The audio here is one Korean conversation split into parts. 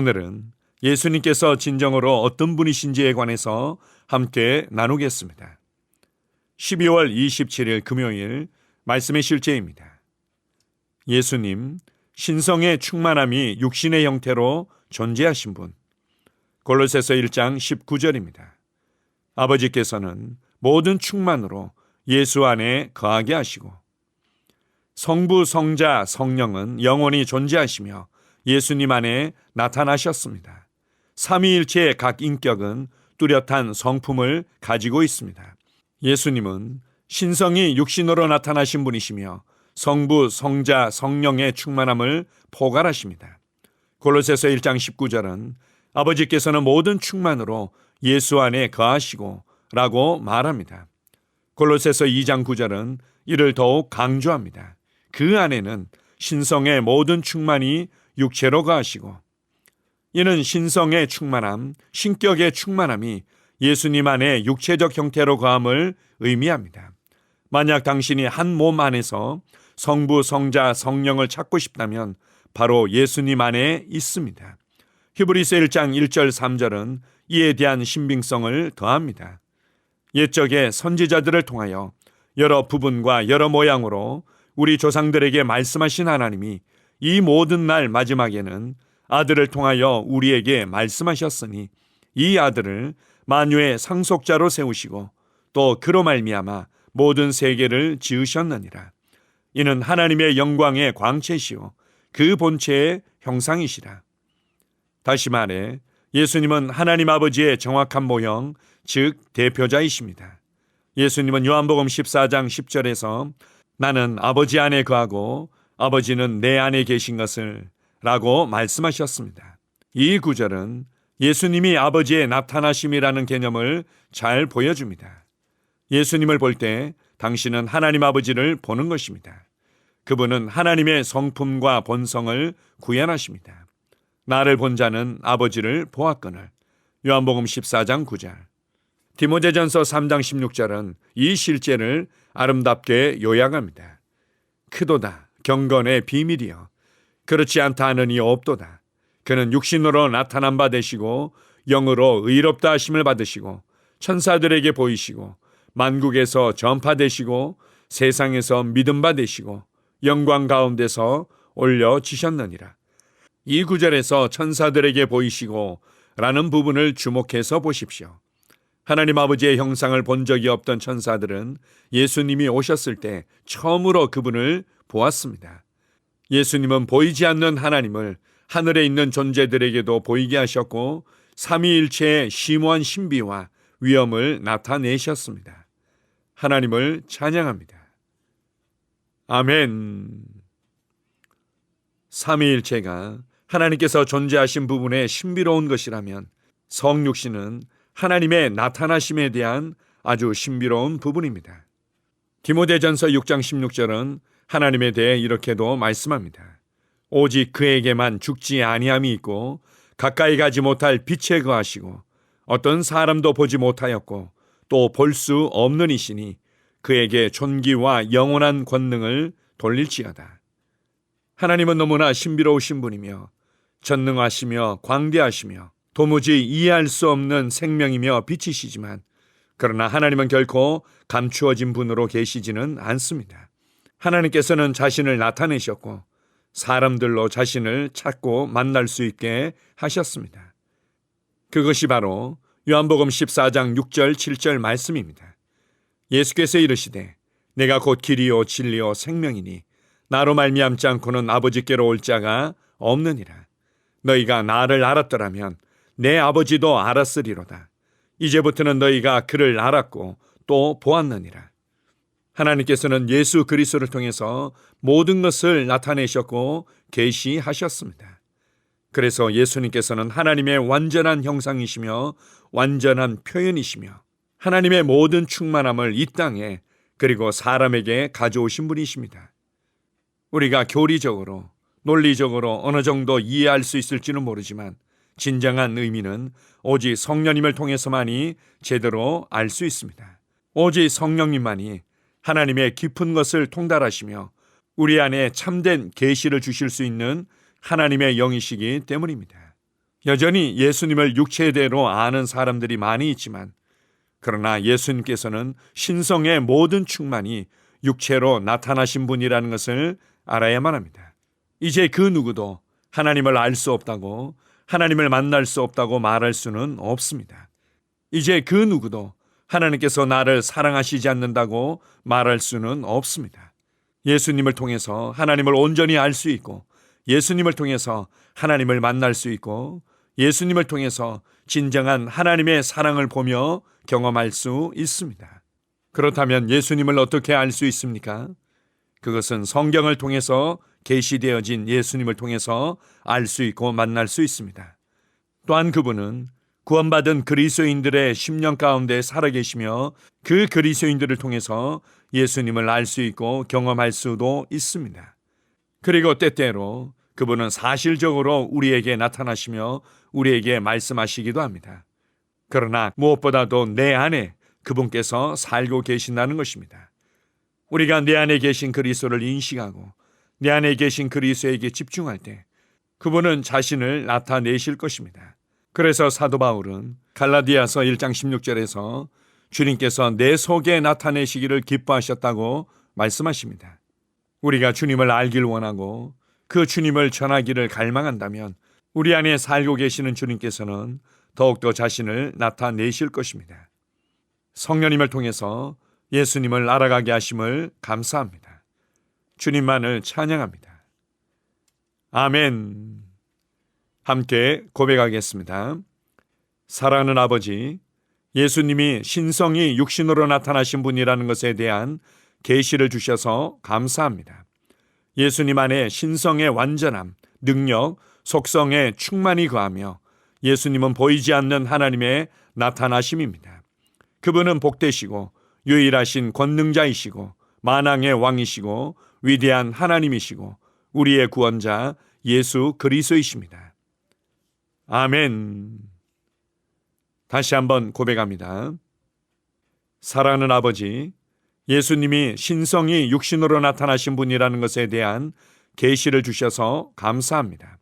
오늘은 예수님께서 진정으로 어떤 분이신지에 관해서 함께 나누겠습니다. 12월 27일 금요일 말씀의 실제입니다. 예수님, 신성의 충만함이 육신의 형태로 존재하신 분. 골로새서 1장 19절입니다. 아버지께서는 모든 충만으로 예수 안에 거하게 하시고, 성부, 성자, 성령은 영원히 존재하시며 예수님 안에 나타나셨습니다. 삼위일체의 각 인격은 뚜렷한 성품을 가지고 있습니다. 예수님은 신성이 육신으로 나타나신 분이시며 성부, 성자, 성령의 충만함을 포괄하십니다. 골로새서 1장 19절은 아버지께서는 모든 충만으로 예수 안에 거하시고 라고 말합니다. 골로새서 2장 9절은 이를 더욱 강조합니다. 그 안에는 신성의 모든 충만이 육체로 거하시고, 이는 신성의 충만함, 신격의 충만함이 예수님 안에 육체적 형태로 거함을 의미합니다. 만약 당신이 한 몸 안에서 성부, 성자, 성령을 찾고 싶다면 바로 예수님 안에 있습니다. 히브리서 1장 1절 3절은 이에 대한 신빙성을 더합니다. 옛적의 선지자들을 통하여 여러 부분과 여러 모양으로 우리 조상들에게 말씀하신 하나님이 이 모든 날 마지막에는 아들을 통하여 우리에게 말씀하셨으니 이 아들을 만유의 상속자로 세우시고 또 그로 말미암아 모든 세계를 지으셨느니라. 이는 하나님의 영광의 광채시요 그 본체의 형상이시라. 다시 말해 예수님은 하나님 아버지의 정확한 모형, 즉 대표자이십니다. 예수님은 요한복음 14장 10절에서 나는 아버지 안에 거하고 아버지는 내 안에 계신 것을 라고 말씀하셨습니다. 이 구절은 예수님이 아버지의 나타나심이라는 개념을 잘 보여줍니다. 예수님을 볼 때 당신은 하나님 아버지를 보는 것입니다. 그분은 하나님의 성품과 본성을 구현하십니다. 나를 본 자는 아버지를 보았거늘. 요한복음 14장 9절. 디모데전서 3장 16절은 이 실제를 아름답게 요약합니다. 크도다 경건의 비밀이여 그렇지 않다 하는 이 없도다. 그는 육신으로 나타난 바 되시고 영으로 의롭다 하심을 받으시고 천사들에게 보이시고 만국에서 전파되시고 세상에서 믿음 바 되시고 영광 가운데서 올려지셨느니라. 이 구절에서 천사들에게 보이시고 라는 부분을 주목해서 보십시오. 하나님 아버지의 형상을 본 적이 없던 천사들은 예수님이 오셨을 때 처음으로 그분을 보았습니다. 예수님은 보이지 않는 하나님을 하늘에 있는 존재들에게도 보이게 하셨고 삼위일체의 심오한 신비와 위엄을 나타내셨습니다. 하나님을 찬양합니다. 아멘. 삼위일체가 하나님께서 존재하신 부분에 신비로운 것이라면 성육신은 하나님의 나타나심에 대한 아주 신비로운 부분입니다. 디모데전서 6장 16절은 하나님에 대해 이렇게도 말씀합니다. 오직 그에게만 죽지 아니함이 있고 가까이 가지 못할 빛에 거하시고 어떤 사람도 보지 못하였고 또 볼 수 없는 이시니 그에게 존귀와 영원한 권능을 돌릴지어다. 하나님은 너무나 신비로우신 분이며 전능하시며 광대하시며 도무지 이해할 수 없는 생명이며 빛이시지만 그러나 하나님은 결코 감추어진 분으로 계시지는 않습니다. 하나님께서는 자신을 나타내셨고 사람들로 자신을 찾고 만날 수 있게 하셨습니다. 그것이 바로 요한복음 14장 6절 7절 말씀입니다. 예수께서 이르시되 내가 곧 길이요 진리요 생명이니 나로 말미암지 않고는 아버지께로 올 자가 없느니라. 너희가 나를 알았더라면 내 아버지도 알았으리로다. 이제부터는 너희가 그를 알았고 또 보았느니라. 하나님께서는 예수 그리스도를 통해서 모든 것을 나타내셨고 계시하셨습니다. 그래서 예수님께서는 하나님의 완전한 형상이시며 완전한 표현이시며 하나님의 모든 충만함을 이 땅에 그리고 사람에게 가져오신 분이십니다. 우리가 교리적으로 논리적으로 어느 정도 이해할 수 있을지는 모르지만 진정한 의미는 오직 성령님을 통해서만이 제대로 알 수 있습니다. 오직 성령님만이 하나님의 깊은 것을 통달하시며 우리 안에 참된 계시를 주실 수 있는 하나님의 영이시기 때문입니다. 여전히 예수님을 육체대로 아는 사람들이 많이 있지만, 그러나 예수님께서는 신성의 모든 충만이 육체로 나타나신 분이라는 것을 알아야만 합니다. 이제 그 누구도 하나님을 알 수 없다고, 하나님을 만날 수 없다고 말할 수는 없습니다. 이제 그 누구도 하나님께서 나를 사랑하시지 않는다고 말할 수는 없습니다. 예수님을 통해서 하나님을 온전히 알 수 있고, 예수님을 통해서 하나님을 만날 수 있고, 예수님을 통해서 진정한 하나님의 사랑을 보며 경험할 수 있습니다. 그렇다면 예수님을 어떻게 알 수 있습니까? 그것은 성경을 통해서 계시되어진 예수님을 통해서 알 수 있고 만날 수 있습니다. 또한 그분은 구원받은 그리스도인들의 심령 가운데 살아계시며 그 그리스도인들을 통해서 예수님을 알 수 있고 경험할 수도 있습니다. 그리고 때때로 그분은 사실적으로 우리에게 나타나시며 우리에게 말씀하시기도 합니다. 그러나 무엇보다도 내 안에 그분께서 살고 계신다는 것입니다. 우리가 내 안에 계신 그리스도를 인식하고 내 안에 계신 그리스도에게 집중할 때 그분은 자신을 나타내실 것입니다. 그래서 사도 바울은 갈라디아서 1장 16절에서 주님께서 내 속에 나타내시기를 기뻐하셨다고 말씀하십니다. 우리가 주님을 알길 원하고 그 주님을 전하기를 갈망한다면 우리 안에 살고 계시는 주님께서는 더욱더 자신을 나타내실 것입니다. 성령님을 통해서 예수님을 알아가게 하심을 감사합니다. 주님만을 찬양합니다. 아멘. 함께 고백하겠습니다. 사랑하는 아버지, 예수님이 신성이 육신으로 나타나신 분이라는 것에 대한 계시를 주셔서 감사합니다. 예수님 안에 신성의 완전함, 능력, 속성의 충만이 거하며 예수님은 보이지 않는 하나님의 나타나심입니다. 그분은 복되시고 유일하신 권능자이시고 만왕의 왕이시고 위대한 하나님이시고 우리의 구원자 예수 그리스도이십니다. 아멘. 다시 한번 고백합니다. 사랑하는 아버지, 예수님이 신성이 육신으로 나타나신 분이라는 것에 대한 계시를 주셔서 감사합니다.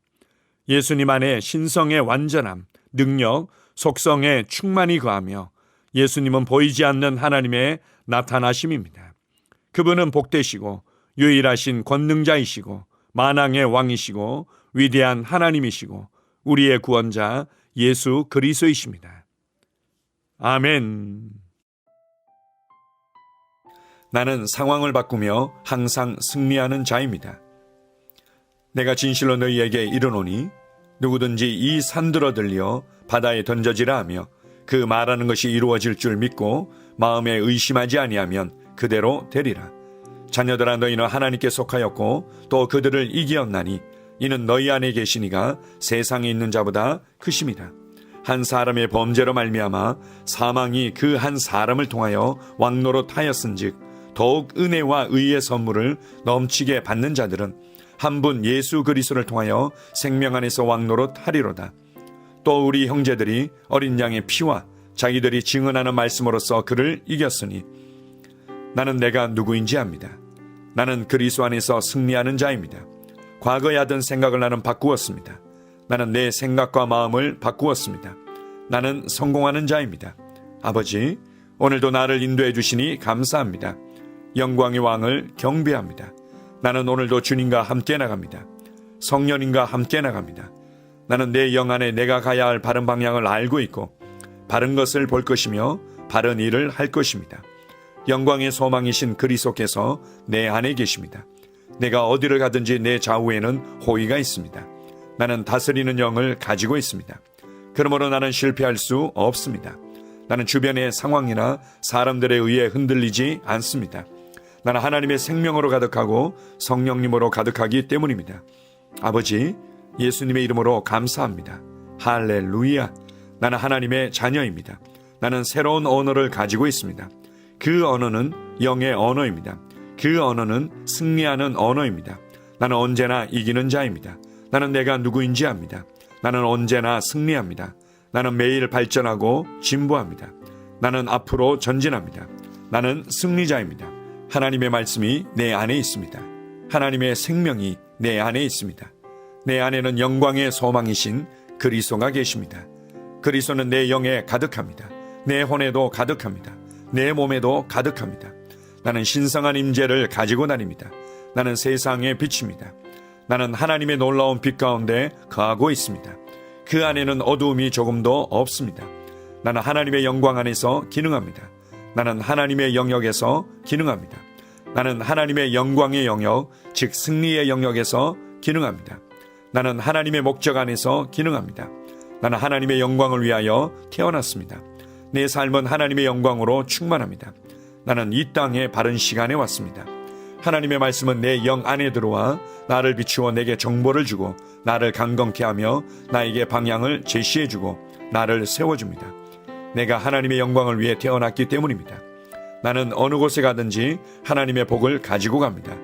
예수님 안에 신성의 완전함, 능력, 속성의 충만이 거하며 예수님은 보이지 않는 하나님의 나타나심입니다. 그분은 복되시고 유일하신 권능자이시고 만왕의 왕이시고 위대한 하나님이시고 우리의 구원자 예수 그리스도이십니다. 아멘. 나는 상황을 바꾸며 항상 승리하는 자입니다. 내가 진실로 너희에게 이르노니 누구든지 이 산들어 들려 바다에 던져지라 하며 그 말하는 것이 이루어질 줄 믿고 마음에 의심하지 아니하면 그대로 되리라. 자녀들아, 너희는 하나님께 속하였고 또 그들을 이기었나니 이는 너희 안에 계시니가 세상에 있는 자보다 크심이라. 한 사람의 범죄로 말미암아 사망이 그 한 사람을 통하여 왕노릇하였은즉 더욱 은혜와 의의 선물을 넘치게 받는 자들은 한 분 예수 그리스도를 통하여 생명 안에서 왕노릇하리로다. 또 우리 형제들이 어린 양의 피와 자기들이 증언하는 말씀으로써 그를 이겼으니 나는 내가 누구인지 압니다. 나는 그리스도 안에서 승리하는 자입니다. 과거에 하던 생각을 나는 바꾸었습니다. 나는 내 생각과 마음을 바꾸었습니다. 나는 성공하는 자입니다. 아버지, 오늘도 나를 인도해 주시니 감사합니다. 영광의 왕을 경배합니다. 나는 오늘도 주님과 함께 나갑니다. 성령님과 함께 나갑니다. 나는 내 영 안에 내가 가야 할 바른 방향을 알고 있고 바른 것을 볼 것이며 바른 일을 할 것입니다. 영광의 소망이신 그리스도께서 내 안에 계십니다. 내가 어디를 가든지 내 좌우에는 호의가 있습니다. 나는 다스리는 영을 가지고 있습니다. 그러므로 나는 실패할 수 없습니다. 나는 주변의 상황이나 사람들에 의해 흔들리지 않습니다. 나는 하나님의 생명으로 가득하고 성령님으로 가득하기 때문입니다. 아버지, 예수님의 이름으로 감사합니다. 할렐루야. 나는 하나님의 자녀입니다. 나는 새로운 언어를 가지고 있습니다. 그 언어는 영의 언어입니다. 그 언어는 승리하는 언어입니다. 나는 언제나 이기는 자입니다. 나는 내가 누구인지 압니다. 나는 언제나 승리합니다. 나는 매일 발전하고 진보합니다. 나는 앞으로 전진합니다. 나는 승리자입니다. 하나님의 말씀이 내 안에 있습니다. 하나님의 생명이 내 안에 있습니다. 내 안에는 영광의 소망이신 그리스도가 계십니다. 그리스도는 내 영에 가득합니다. 내 혼에도 가득합니다. 내 몸에도 가득합니다. 나는 신성한 임재를 가지고 다닙니다. 나는 세상의 빛입니다. 나는 하나님의 놀라운 빛 가운데 거하고 있습니다. 그 안에는 어두움이 조금도 없습니다. 나는 하나님의 영광 안에서 기능합니다. 나는 하나님의 영역에서 기능합니다. 나는 하나님의 영광의 영역, 즉 승리의 영역에서 기능합니다. 나는 하나님의 목적 안에서 기능합니다. 나는 하나님의 영광을 위하여 태어났습니다. 내 삶은 하나님의 영광으로 충만합니다. 나는 이 땅에 바른 시간에 왔습니다. 하나님의 말씀은 내 영 안에 들어와 나를 비추어 내게 정보를 주고 나를 강건케 하며 나에게 방향을 제시해주고 나를 세워줍니다. 내가 하나님의 영광을 위해 태어났기 때문입니다. 나는 어느 곳에 가든지 하나님의 복을 가지고 갑니다.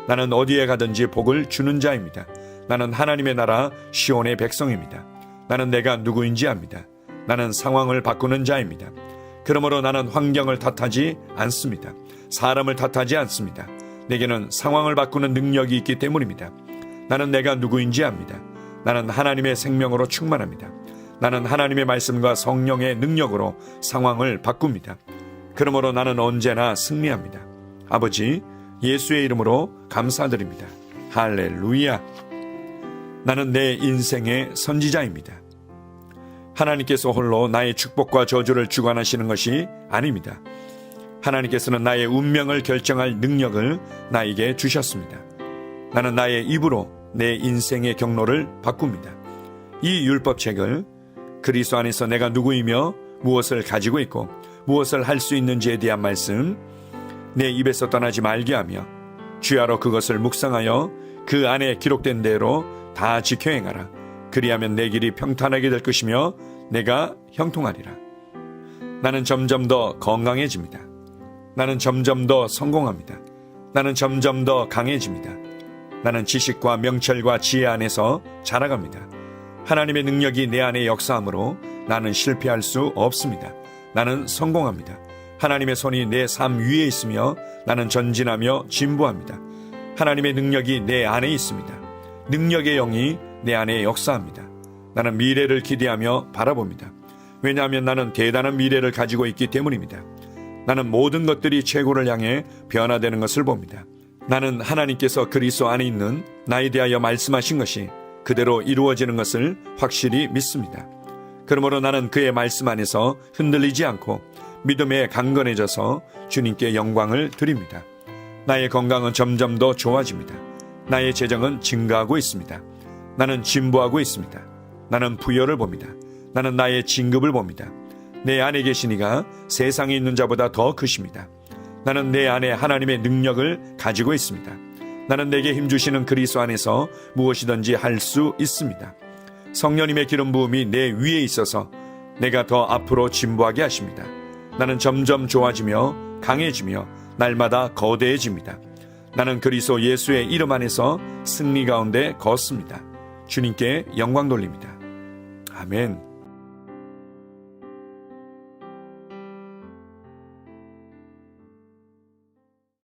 나는 어디에 가든지 복을 주는 자입니다. 나는 하나님의 나라 시온의 백성입니다. 나는 내가 누구인지 압니다. 나는 상황을 바꾸는 자입니다. 그러므로 나는 환경을 탓하지 않습니다. 사람을 탓하지 않습니다. 내게는 상황을 바꾸는 능력이 있기 때문입니다. 나는 내가 누구인지 압니다. 나는 하나님의 생명으로 충만합니다. 나는 하나님의 말씀과 성령의 능력으로 상황을 바꿉니다. 그러므로 나는 언제나 승리합니다. 아버지, 예수의 이름으로 감사드립니다. 할렐루야. 나는 내 인생의 선지자입니다. 하나님께서 홀로 나의 축복과 저주를 주관하시는 것이 아닙니다. 하나님께서는 나의 운명을 결정할 능력을 나에게 주셨습니다. 나는 나의 입으로 내 인생의 경로를 바꿉니다. 이 율법책을 그리스도 안에서 내가 누구이며 무엇을 가지고 있고 무엇을 할 수 있는지에 대한 말씀 내 입에서 떠나지 말게 하며 주야로 그것을 묵상하여 그 안에 기록된 대로 다 지켜 행하라. 그리하면 내 길이 평탄하게 될 것이며 내가 형통하리라. 나는 점점 더 건강해집니다. 나는 점점 더 성공합니다. 나는 점점 더 강해집니다. 나는 지식과 명철과 지혜 안에서 자라갑니다. 하나님의 능력이 내 안에 역사하므로 나는 실패할 수 없습니다. 나는 성공합니다. 하나님의 손이 내 삶 위에 있으며 나는 전진하며 진보합니다. 하나님의 능력이 내 안에 있습니다. 능력의 영이 내 안에 역사합니다. 나는 미래를 기대하며 바라봅니다. 왜냐하면 나는 대단한 미래를 가지고 있기 때문입니다. 나는 모든 것들이 최고를 향해 변화되는 것을 봅니다. 나는 하나님께서 그리스도 안에 있는 나에 대하여 말씀하신 것이 그대로 이루어지는 것을 확실히 믿습니다. 그러므로 나는 그의 말씀 안에서 흔들리지 않고 믿음에 강건해져서 주님께 영광을 드립니다. 나의 건강은 점점 더 좋아집니다. 나의 재정은 증가하고 있습니다. 나는 진보하고 있습니다. 나는 부여를 봅니다. 나는 나의 진급을 봅니다. 내 안에 계신 이가 세상에 있는 자보다 더 크십니다. 나는 내 안에 하나님의 능력을 가지고 있습니다. 나는 내게 힘주시는 그리스도 안에서 무엇이든지 할 수 있습니다. 성령님의 기름 부음이 내 위에 있어서 내가 더 앞으로 진보하게 하십니다. 나는 점점 좋아지며 강해지며 날마다 거대해집니다. 나는 그리스도 예수의 이름 안에서 승리 가운데 걷습니다. 주님께 영광 돌립니다. 아멘.